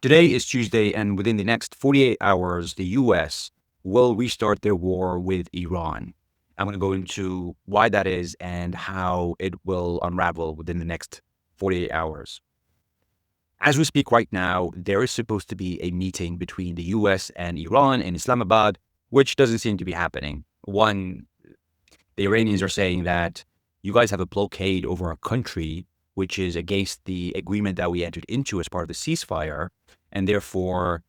Today is Tuesday, and within the next 48 hours, the US will restart their war with Iran. I'm going to go into why that is and how it will unravel within the next 48 hours. As we speak right now, there is supposed to be a meeting between the US and Iran in Islamabad, which doesn't seem to be happening. One, the Iranians are saying that you guys have a blockade over our country, which is against the agreement that we entered into as part of the ceasefire. And therefore,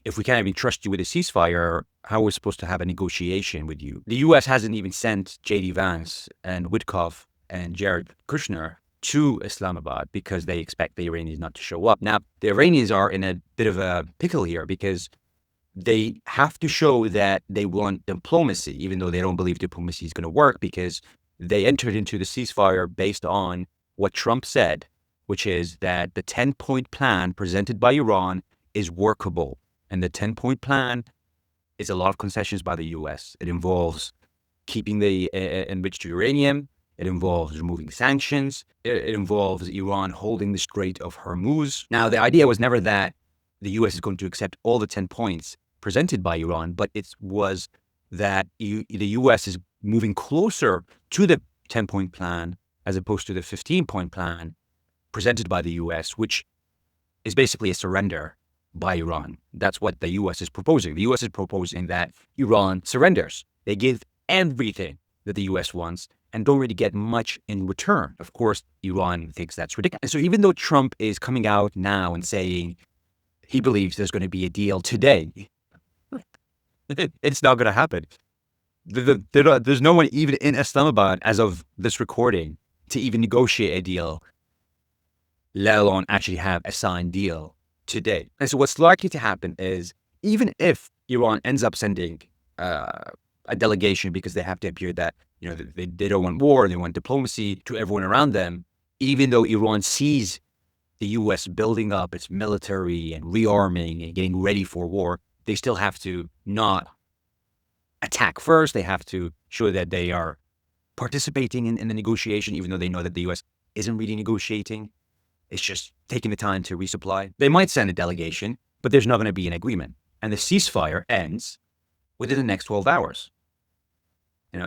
if we can't even trust you with a ceasefire, how are we supposed to have a negotiation with you? The U.S. hasn't even sent J.D. Vance and Witkoff and Jared Kushner to Islamabad because they expect the Iranians not to show up. Now, the Iranians are in a bit of a pickle here because they have to show that they want diplomacy, even though they don't believe diplomacy is going to work, because they entered into the ceasefire based on what Trump said, which is that the 10-point plan presented by Iran is workable. And the 10-point plan is a lot of concessions by the U.S. It involves keeping the enriched uranium. It involves removing sanctions. It involves Iran holding the Strait of Hormuz. Now, the idea was never that the U.S. is going to accept all the 10 points presented by Iran, but it was that the U.S. is moving closer to the 10-point plan as opposed to the 15-point plan presented by the U.S., which is basically a surrender by Iran. That's what the U.S. is proposing. The U.S. is proposing that Iran surrenders. They give everything that the U.S. wants and don't really get much in return. Of course, Iran thinks that's ridiculous. And so even though Trump is coming out now and saying he believes there's going to be a deal today, it's not going to happen. There's no one even in Islamabad as of this recording to even negotiate a deal, let alone actually have a signed deal today. And so what's likely to happen is, even if Iran ends up sending a delegation because they have to appear that they don't want war, they want diplomacy to everyone around them, even though Iran sees the U.S. building up its military and rearming and getting ready for war, they still have to not attack first. They have to show that they are participating in the negotiation, even though they know that the U.S. isn't really negotiating. It's just taking the time to resupply. They might send a delegation, but there's not going to be an agreement. And the ceasefire ends within the next 12 hours.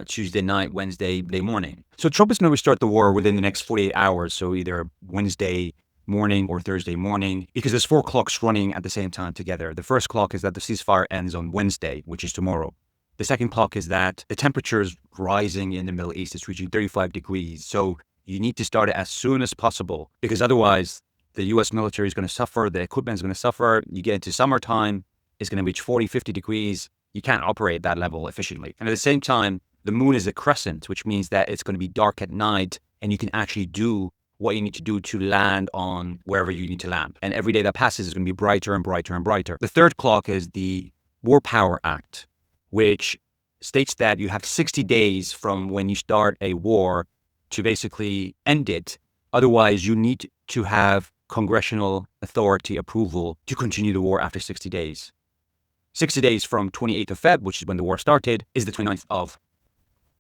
Tuesday night, Wednesday morning. So Trump is going to restart the war within the next 48 hours. So either Wednesday morning or Thursday morning, because there's 4 clocks running at the same time together. The first clock is that the ceasefire ends on Wednesday, which is tomorrow. The second clock is that the temperature is rising in the Middle East. It's reaching 35 degrees. So you need to start it as soon as possible, because otherwise the U.S. military is going to suffer. The equipment is going to suffer. You get into summertime, it's going to reach 40, 50 degrees. You can't operate at that level efficiently. And at the same time, the moon is a crescent, which means that it's going to be dark at night and you can actually do what you need to do to land on wherever you need to land. And every day that passes is going to be brighter and brighter and brighter. The third clock is the War Power Act, which states that you have 60 days from when you start a war to basically end it. Otherwise, you need to have congressional authority approval to continue the war after 60 days. 60 days from 28th of Feb, which is when the war started, is the 29th of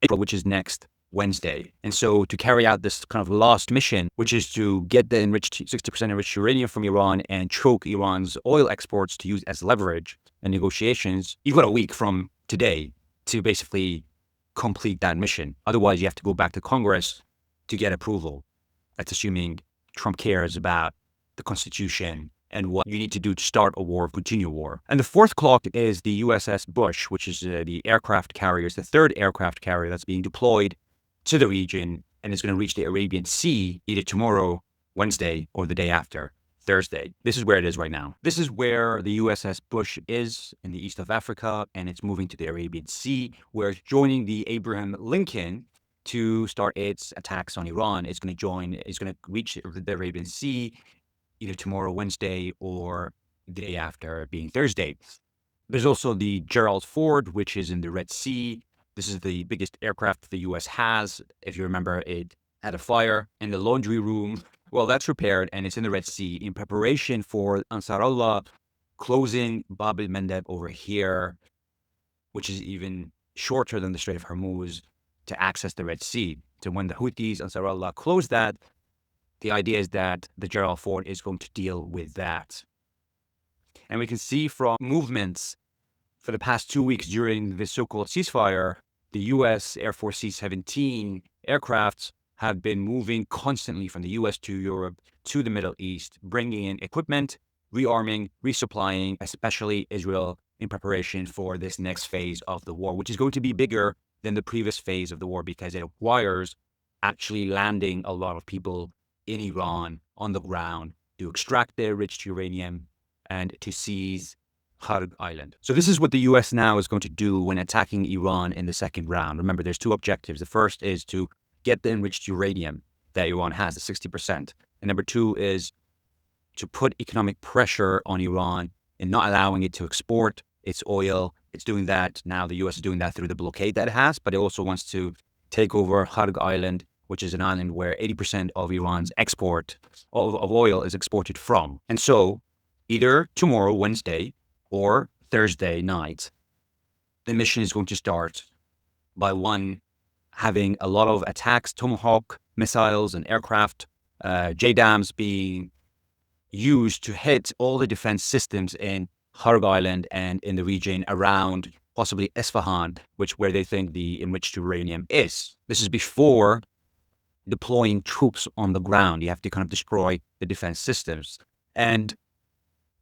April, which is next Wednesday. And so to carry out this kind of lost mission, which is to get the 60% enriched uranium from Iran and choke Iran's oil exports to use as leverage in negotiations, you've got a week from today to basically complete that mission. Otherwise, you have to go back to Congress to get approval. That's assuming Trump cares about the Constitution and what you need to do to start a war, continue a war. And the fourth clock is the USS Bush, which is the aircraft carrier. It's the third aircraft carrier that's being deployed to the region and is going to reach the Arabian Sea either tomorrow, Wednesday, or the day after, Thursday. This is where it is right now. This is where the USS Bush is in the east of Africa, and it's moving to the Arabian Sea, where it's joining the Abraham Lincoln to start its attacks on Iran. It's going to reach the Arabian Sea either tomorrow, Wednesday, or the day after, being Thursday. There's also the Gerald Ford, which is in the Red Sea. This is the biggest aircraft the U.S. has. If you remember, it had a fire in the laundry room. Well, that's repaired, and it's in the Red Sea in preparation for Ansarallah closing Bab el-Mandeb over here, which is even shorter than the Strait of Hormuz, to access the Red Sea. So when the Houthis, Ansarallah, close that, the idea is that the Gerald Ford is going to deal with that. And we can see from movements for the past 2 weeks during the so-called ceasefire, the U.S. Air Force C-17 aircrafts have been moving constantly from the U.S. to Europe to the Middle East, bringing in equipment, rearming, resupplying, especially Israel, in preparation for this next phase of the war, which is going to be bigger than the previous phase of the war because it requires actually landing a lot of people in Iran on the ground to extract their enriched uranium and to seize Kharg Island. So this is what the U.S. now is going to do when attacking Iran in the second round. Remember, there's two objectives. The first is to get the enriched uranium that Iran has, the 60%. And number two is to put economic pressure on Iran and not allowing it to export its oil. It's doing that now. The U.S. is doing that through the blockade that it has, but it also wants to take over Kharg Island, which is an island where 80% of Iran's export of oil is exported from. And so either tomorrow, Wednesday, or Thursday night, the mission is going to start by one, having a lot of attacks, Tomahawk missiles and aircraft, JDAMs being used to hit all the defense systems in Kharg Island and in the region around possibly Isfahan, where they think the enriched uranium is. This is before deploying troops on the ground. You have to kind of destroy the defense systems. And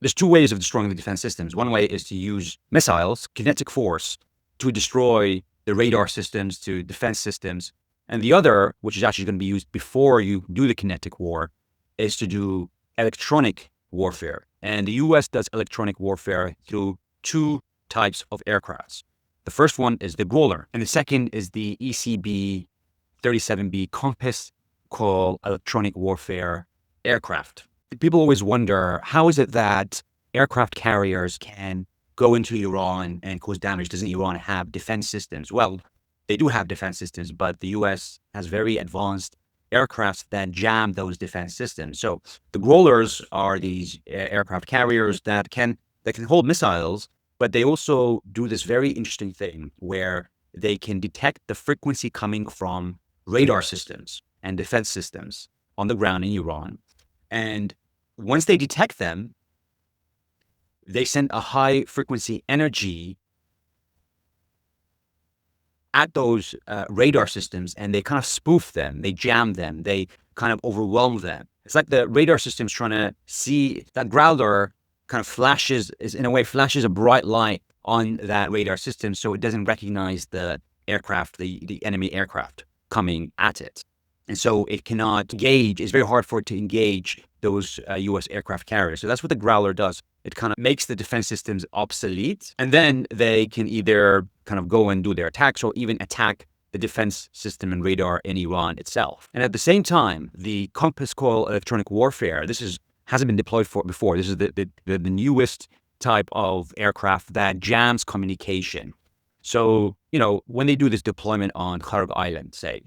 there's two ways of destroying the defense systems. One way is to use missiles, kinetic force, to destroy the radar systems, to defense systems. And the other, which is actually going to be used before you do the kinetic war, is to do electronic warfare. And the U.S. does electronic warfare through two types of aircrafts. The first one is the Growler, and the second is the ECB-37B Compass called electronic warfare aircraft. People always wonder, how is it that aircraft carriers can go into Iran and cause damage? Doesn't Iran have defense systems? Well, they do have defense systems, but the U.S. has very advanced aircrafts that jam those defense systems. So the Growlers are these aircraft carriers that can hold missiles, but they also do this very interesting thing where they can detect the frequency coming from radar systems and defense systems on the ground in Iran. And once they detect them, they send a high frequency energy at those radar systems, and they kind of spoof them, they jam them, they kind of overwhelm them. It's like the radar system's trying to see that Growler kind of flashes a bright light on that radar system so it doesn't recognize the aircraft, the enemy aircraft coming at it. And so it cannot engage. It's very hard for it to engage those U.S. aircraft carriers. So that's what the Growler does. It kind of makes the defense systems obsolete. And then they can either kind of go and do their attacks or even attack the defense system and radar in Iran itself. And at the same time, the Compass Coil electronic warfare, hasn't been deployed before. This is the newest type of aircraft that jams communication. So, when they do this deployment on Kharg Island, say,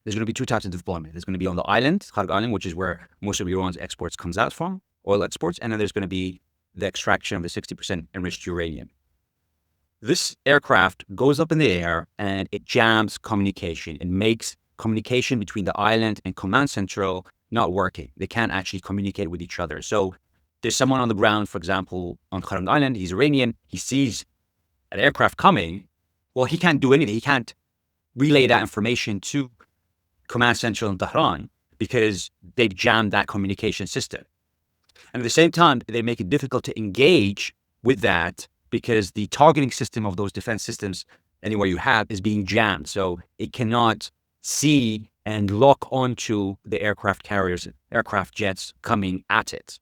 there's going to be two types of deployment. There's going to be on the island, Kharg Island, which is where most of Iran's exports comes out from, oil exports, and then there's going to be the extraction of the 60% enriched uranium. This aircraft goes up in the air and it jams communication. It makes communication between the island and command central not working. They can't actually communicate with each other. So there's someone on the ground, for example, on Kharg Island, he's Iranian, he sees an aircraft coming. Well, he can't do anything. He can't relay that information to command central in Tehran because they've jammed that communication system. And at the same time, they make it difficult to engage with that because the targeting system of those defense systems, anywhere you have, is being jammed. So it cannot see and lock onto the aircraft carriers, aircraft jets coming at it.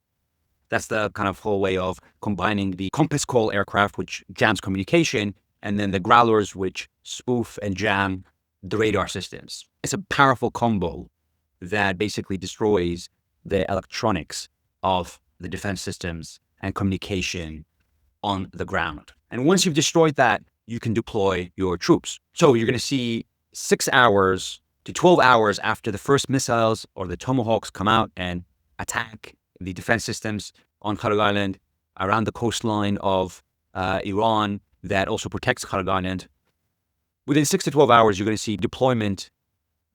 That's the kind of whole way of combining the Compass Coil aircraft, which jams communication, and then the Growlers, which spoof and jam the radar systems. It's a powerful combo that basically destroys the electronics of the defense systems and communication on the ground. And once you've destroyed that, you can deploy your troops. So you're going to see 6 hours to 12 hours after the first missiles or the Tomahawks come out and attack the defense systems on Kharg Island, around the coastline of Iran that also protects Kharg Island. Within 6 to 12 hours, you're going to see deployment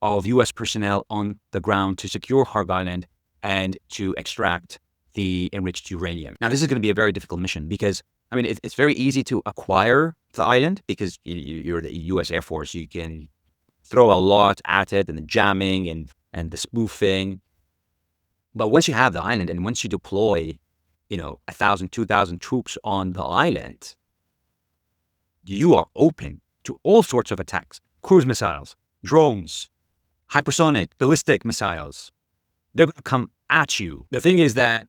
of U.S. personnel on the ground to secure Kharg Island and to extract the enriched uranium. Now, this is going to be a very difficult mission because, I mean, it's very easy to acquire the island because you're the U.S. Air Force. You can throw a lot at it and the jamming and the spoofing. But once you have the island and once you deploy, 1,000, 2,000 troops on the island, you are open to all sorts of attacks. Cruise missiles, drones, hypersonic, ballistic missiles. They're going to come at you. The thing is that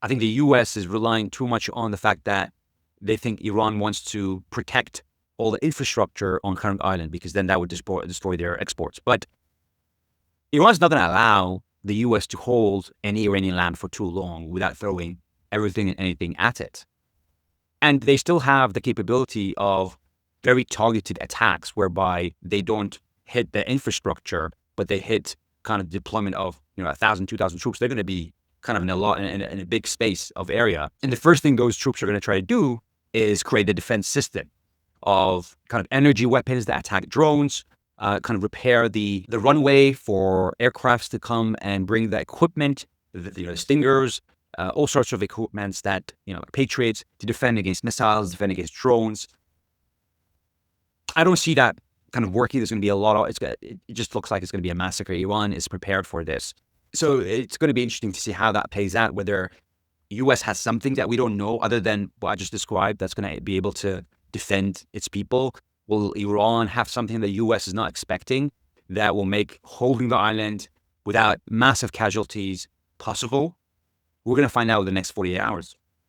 I think the U.S. is relying too much on the fact that they think Iran wants to protect all the infrastructure on Kharg Island because then that would destroy their exports. But Iran's not going to allow the U.S. to hold any Iranian land for too long without throwing everything and anything at it. And they still have the capability of very targeted attacks whereby they don't hit the infrastructure, but they hit kind of deployment of 1,000, 2,000 troops. They're going to be kind of in a big space of area. And the first thing those troops are going to try to do is create a defense system of kind of energy weapons that attack drones, kind of repair the runway for aircrafts to come and bring the equipment, the Stingers, all sorts of equipments that, Patriots to defend against missiles, defend against drones. I don't see that kind of working. There's going to be a lot of, it just looks like it's going to be a massacre. Iran is prepared for this. So it's going to be interesting to see how that plays out, whether U.S. has something that we don't know other than what I just described that's going to be able to defend its people. Will Iran have something the U.S. is not expecting that will make holding the island without massive casualties possible? We're going to find out in the next 48 hours.